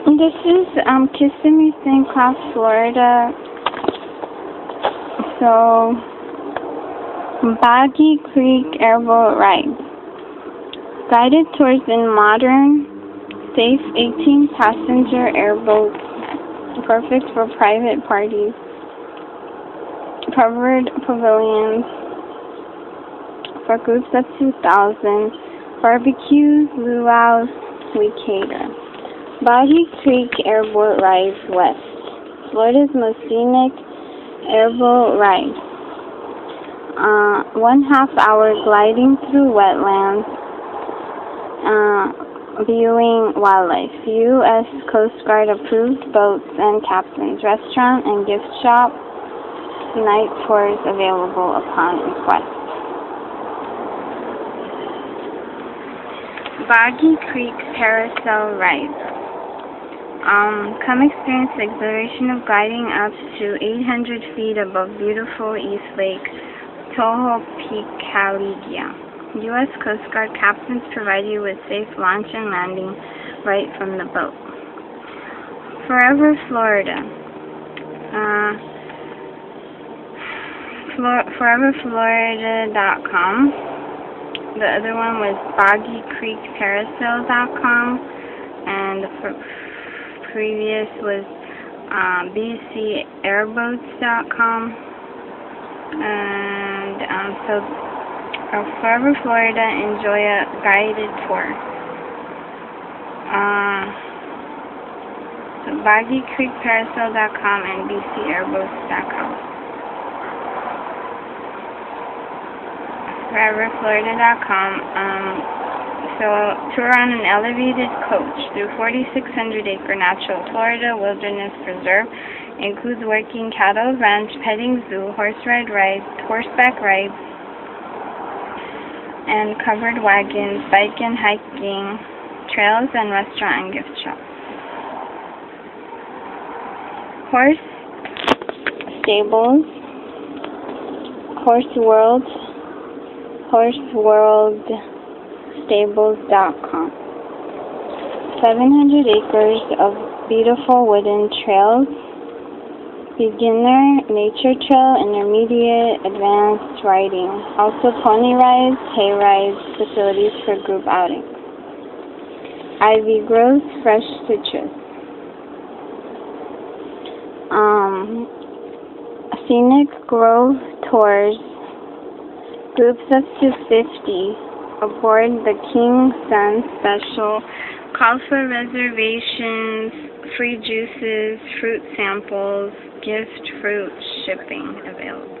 This is Kissimmee, St. Cloud, Florida. So, Boggy Creek Airboat Ride. Guided tours in modern, safe 18-passenger airboats, perfect for private parties. Covered pavilions for groups of 2,000. Barbecues, luau's, we cater. Boggy Creek Airboat Rides West, Florida's most scenic airboat ride. 1.5 hour gliding through wetlands, viewing wildlife. U.S. Coast Guard approved boats and captains. Restaurant and gift shop. Night tours available upon request. Boggy Creek Carousel Ride. Come experience the exhilaration of gliding up to 800 feet above beautiful East Lake, Toho Peak, Caligia. U.S. Coast Guard captains provide you with safe launch and landing right from the boat. Forever Florida. ForeverFlorida.com. The other one was BoggyCreekCarousel.com, and the previous was BCAirboats.com. And so Forever Florida, enjoy a guided tour. So BoggyCreekCarousel.com and BCAirboats.com. ForeverFlorida.com. So, tour on an elevated coach through 4,600-acre natural Florida Wilderness Preserve. Includes working cattle ranch, petting zoo, horseback rides, and covered wagons, bike and hiking, trails, and restaurant and gift shop. Horse stables, horseworldstables.com. 700 acres of beautiful wooden trails, beginner, nature trail, intermediate, advanced riding. Also pony rides, hay rides, facilities for group outings. Ivy grows fresh citrus. Scenic grove tours, groups up to 50 aboard the King Sun Special. Call for reservations, free juices, fruit samples, gift fruit shipping available.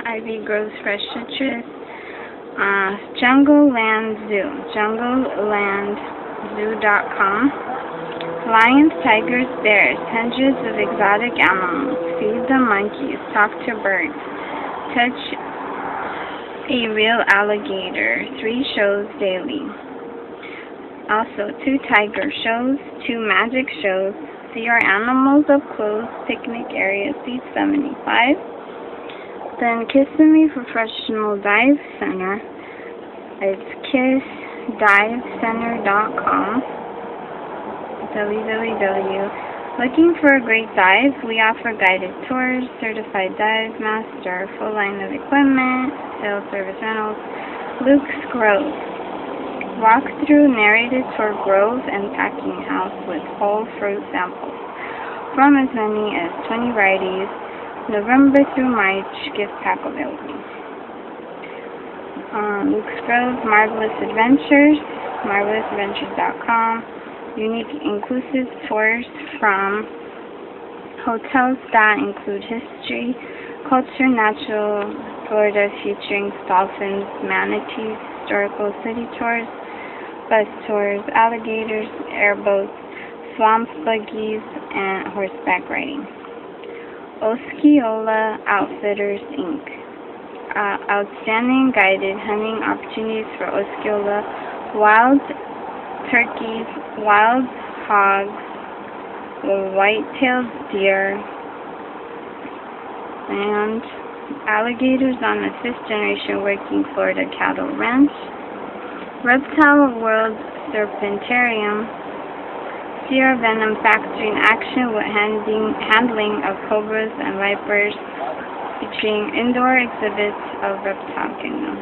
Ivy grows fresh citrus. Jungle Land Zoo, junglelandzoo.com. Lions, tigers, bears, hundreds of exotic animals. Feed the monkeys, talk to birds, touch a real alligator. 3 shows daily. Also, 2 tiger shows, 2 magic shows. See our animals up close. Picnic area, seat 75. Then Kissimmee Professional Dive Center. It's kissdivecenter.com. www. Looking for a great dive? We offer guided tours, certified dive master, full line of equipment, sales, service rentals. Luke's Grove. Walk through narrated tour grove and packing house with whole fruit samples from as many as 20 varieties. November through March, gift pack available. Luke's Grove, Marvelous Adventures, marvelousadventures.com. Unique inclusive tours from hotels that include history, culture, natural Florida featuring dolphins, manatees, historical city tours, bus tours, alligators, airboats, swamp buggies, and horseback riding. Osceola Outfitters, Inc. Outstanding guided hunting opportunities for Osceola, wild turkeys, wild hogs, white-tailed deer, and alligators on the 5th generation working Florida cattle ranch. Reptile World Serpentarium. Sierra Venom Factory in action with handling of cobras and vipers, featuring indoor exhibits of Reptile Kingdom.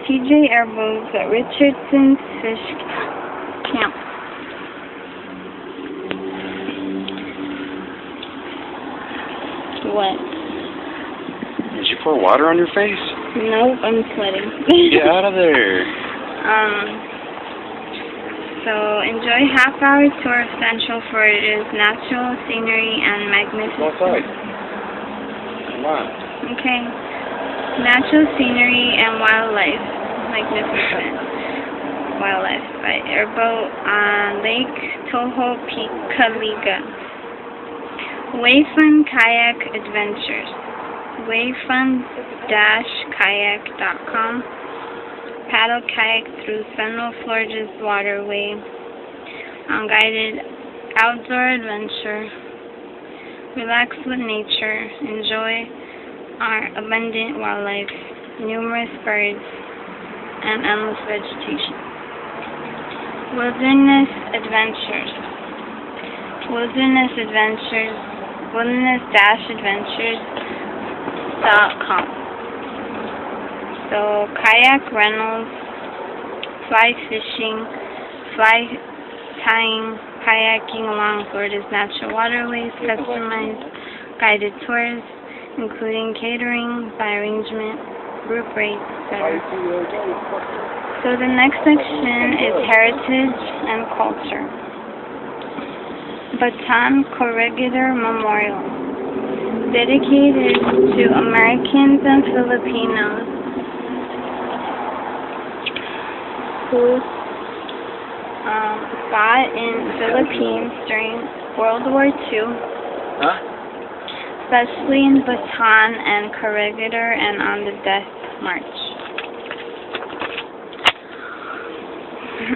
TJ Airboats at Richardson's Fish Camp. What? Did you pour water on your face? Nope, I'm sweating. Get out of there. So enjoy half-hour tour of Central Florida's natural scenery and magnificent. Outside. Come on. Okay. Natural scenery and wildlife. Magnificent wildlife by airboat on Lake Tohopekaliga. Wayfun Kayak Adventures. Wayfun-kayak.com. Paddle kayak through Central Florida's waterway on guided outdoor adventure. Relax with nature. Enjoy our abundant wildlife, numerous birds, and endless vegetation. Wilderness Adventures. Wilderness-adventures.com. So, kayak rentals, fly fishing, fly tying, kayaking along Florida's natural waterways, customized guided tours, including catering, by arrangement, group rates, etc. So the next section is heritage and culture. Bataan Corregidor Memorial, dedicated to Americans and Filipinos who fought in Philippines during World War II, especially in Bataan and Corregidor and on the Death March.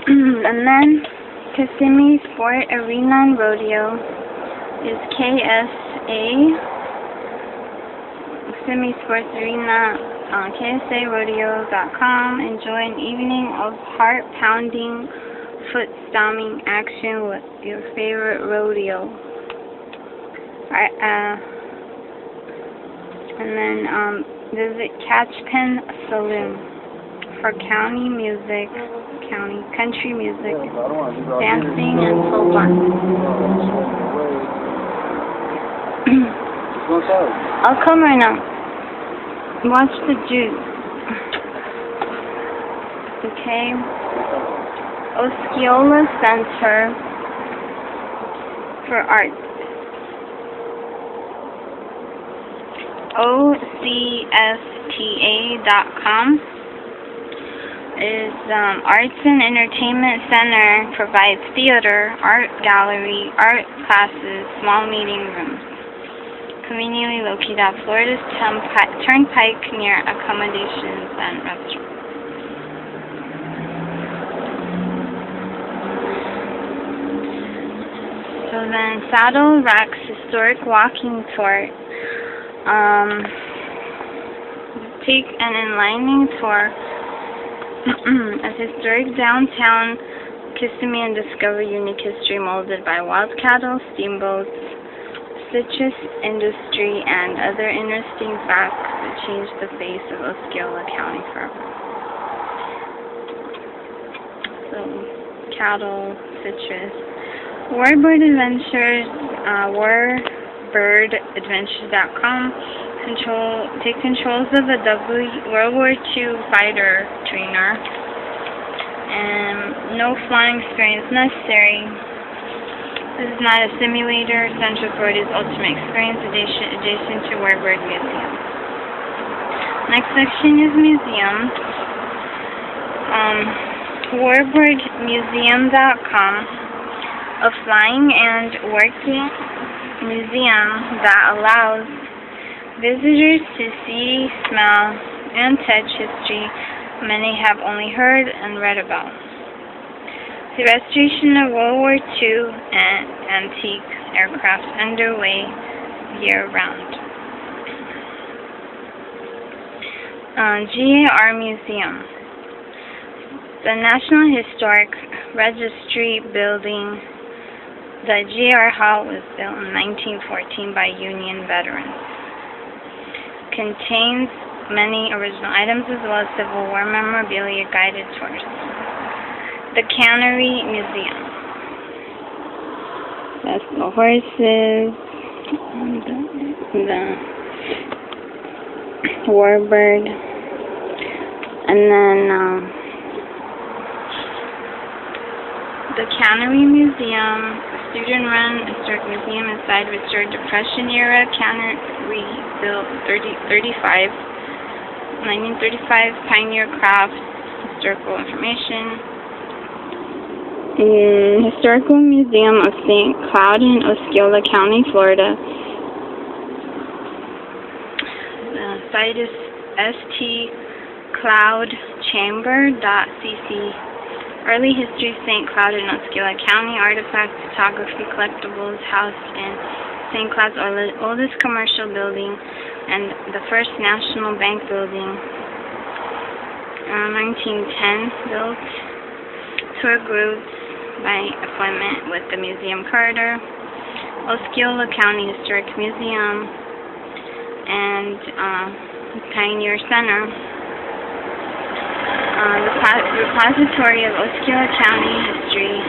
And then Kissimmee Sport Arena and Rodeo is Kissimmee Sports Arena on KSARodeo.com. Enjoy an evening of heart-pounding, foot-stomping action with your favorite rodeo. And then visit Catchpen Saloon for country music, dancing, and so on. I'll come right now. Watch the juice. Okay. Osceola Center for Arts. OCSTA.com is Arts and Entertainment Center, provides theater, art gallery, art classes, small meeting rooms. Conveniently located at Florida's Turnpike near accommodations and restaurants. So then Saddle Rack's historic walking tour. Take an enlightening tour of historic downtown Kissimmee and discover unique history molded by wild cattle, steamboats, citrus industry, and other interesting facts that changed the face of Osceola County forever. So, cattle, citrus. Warbird Adventures, warbirdadventures.com. Take controls of a World War II fighter trainer. And no flying experience necessary. This is not a simulator. Central Florida's ultimate experience adjacent to Warbird Museum. Next section is museums. Warbirdmuseum.com, a flying and working museum that allows visitors to see, smell, and touch history many have only heard and read about. The restoration of World War II and antique aircraft underway year-round. GAR Museum. The National Historic Registry building, the GR Hall, was built in 1914 by Union veterans. Contains many original items as well as Civil War memorabilia, guided tours. The Cannery Museum. That's the horses, the warbird, and then the Cannery Museum, a student-run historic museum inside restored Depression-era cannery built 1935, pioneer crafts, historical information. Historical Museum of St. Cloud in Osceola County, Florida. The site is stcloudchamber.cc. Early history, St. Cloud in Osceola County. Artifacts, photography, collectibles housed in St. Cloud's oldest commercial building and the first National Bank building. 1910 built. Tour groups by appointment with the museum curator. Osceola County Historic Museum and Pioneer Center. Repository of Osceola County History.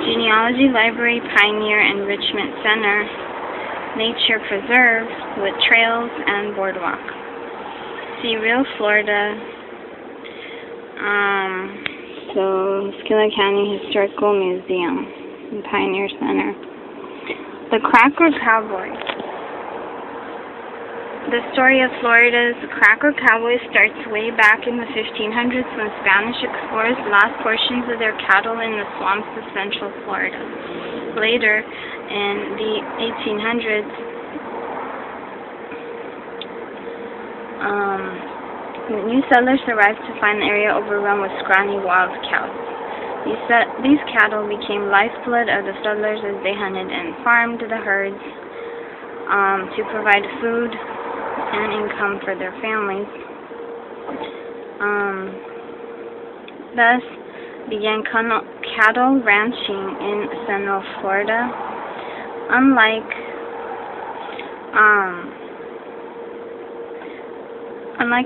Genealogy Library, Pioneer Enrichment Center. Nature Preserve with trails and boardwalk. See Real Florida. So, Osceola County Historical Museum and Pioneer Center. The Cracker Cowboys. The story of Florida's Cracker Cowboys starts way back in the 1500s when Spanish explorers lost portions of their cattle in the swamps of central Florida. Later, in the 1800s, new settlers arrived to find the area overrun with scrawny wild cows. These cattle became lifeblood of the settlers as they hunted and farmed the herds to provide food and income for their families. Thus began cattle ranching in Central Florida. Unlike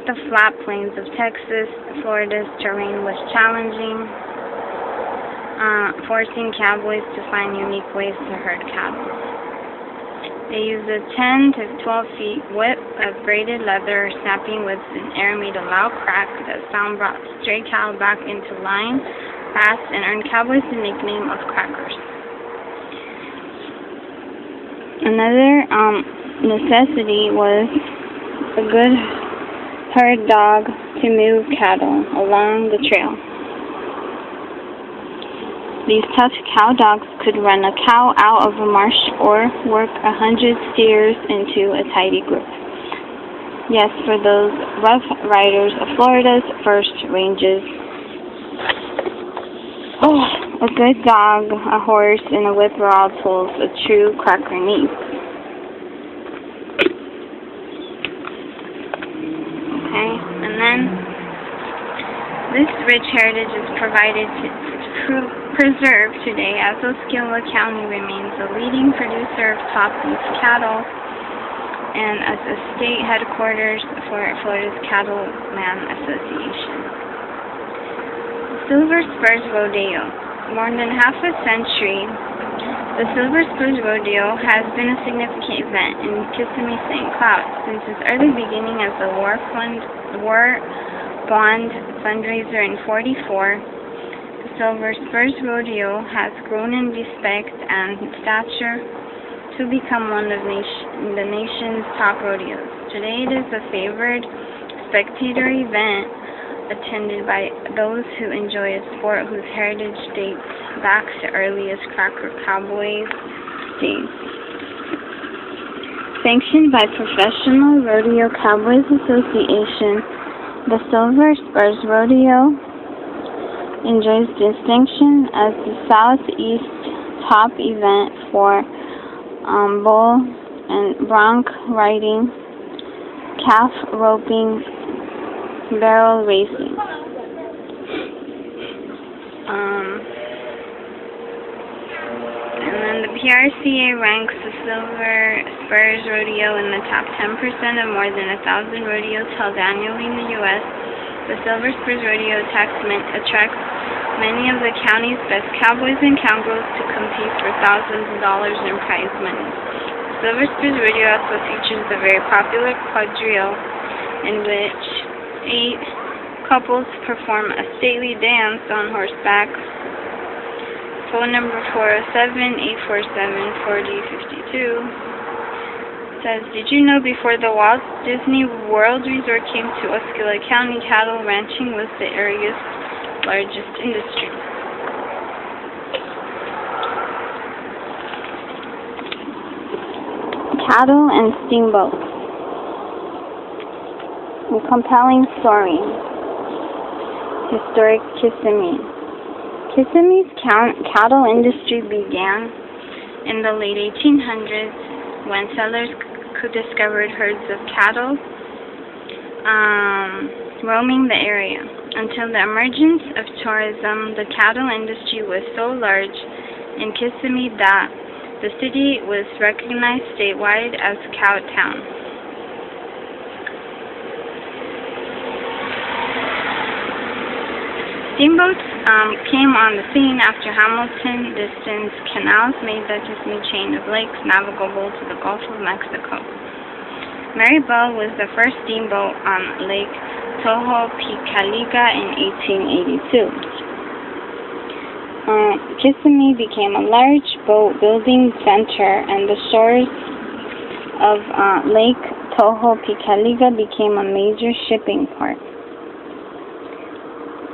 the flat plains of Texas, Florida's terrain was challenging, forcing cowboys to find unique ways to herd cattle. They used a 10 to 12 feet whip of braided leather, snapping with an air made a loud crack. That sound brought stray cattle back into line fast and earned cowboys the nickname of crackers. Another necessity was a good herd dog to move cattle along the trail. These tough cow dogs could run a cow out of a marsh or work 100 steers into a tidy group. Yes, for those rough riders of Florida's first ranges. Oh, a good dog, a horse, and a whip are all tools a true cracker needs. Okay, and then this rich heritage is preserved today as Osceola County remains a leading producer of top-beef cattle and as a state headquarters for Florida's Cattleman Association. Silver Spurs Rodeo. More than half a century, the Silver Spurs Rodeo has been a significant event in Kissimmee, St. Cloud. Since its early beginning as a war bond fundraiser in '44, the Silver Spurs Rodeo has grown in respect and stature to become one of the nation's top rodeos. Today it is a favored spectator event attended by those who enjoy a sport whose heritage dates back to earliest Cracker Cowboys days. Sanctioned by Professional Rodeo Cowboys Association, the Silver Spurs Rodeo enjoys distinction as the Southeast top event for bull and bronc riding, calf roping, barrel racing. And then the PRCA ranks the Silver Spurs Rodeo in the top 10% of more than 1,000 rodeos held annually in the U.S. The Silver Spurs Rodeo attracts many of the county's best cowboys and cowgirls to compete for thousands of dollars in prize money. Silver Spurs Rodeo also features the very popular quadrille, in which 8 couples perform a stately dance on horseback. Phone number 407-847-4052 says, did you know before the Walt Disney World Resort came to Osceola County, cattle ranching was the area's largest industry? Cattle and steamboats. A compelling story. Historic Kissimmee. Kissimmee's cattle industry began in the late 1800s when settlers discovered herds of cattle roaming the area. Until the emergence of tourism, the cattle industry was so large in Kissimmee that the city was recognized statewide as Cow Town. Steamboats came on the scene after Hamilton Distance canals made the Kissimmee chain of lakes navigable to the Gulf of Mexico. Mary Bell was the first steamboat on Lake Tohopekaliga in 1882. Kissimmee became a large boat-building center, and the shores of Lake Tohopekaliga became a major shipping port.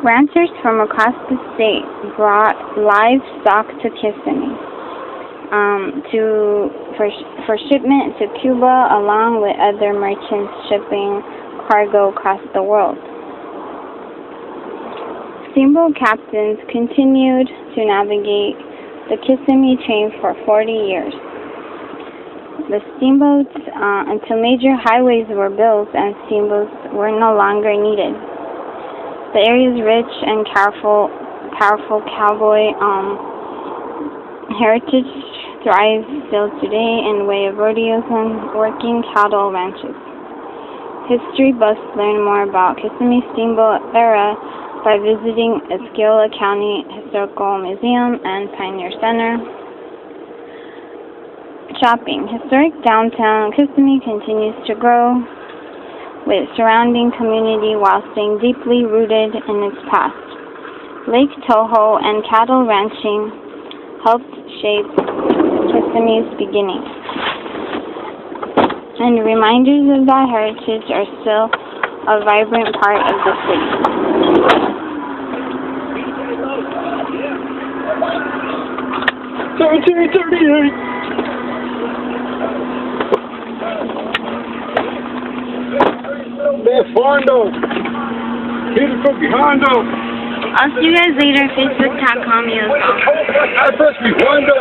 Ranchers from across the state brought livestock to Kissimmee for shipment to Cuba, along with other merchants shipping cargo across the world. Steamboat captains continued to navigate the Kissimmee chain for 40 years. The steamboats until major highways were built and steamboats were no longer needed. The area's rich and powerful cowboy heritage thrives still today in way of rodeos and working cattle ranches. History buffs learn more about Kissimmee Steamboat era by visiting Osceola County Historical Museum and Pioneer Center. Shopping. Historic downtown Kissimmee continues to grow with surrounding community while staying deeply rooted in its past. Lake Toho and cattle ranching helped shape Kissimmee's beginning, and reminders of that heritage are still a vibrant part of the city. Fondo. Here's a cookie, Hondo. I'll see you guys later. Facebook.com. I press me, Hondo.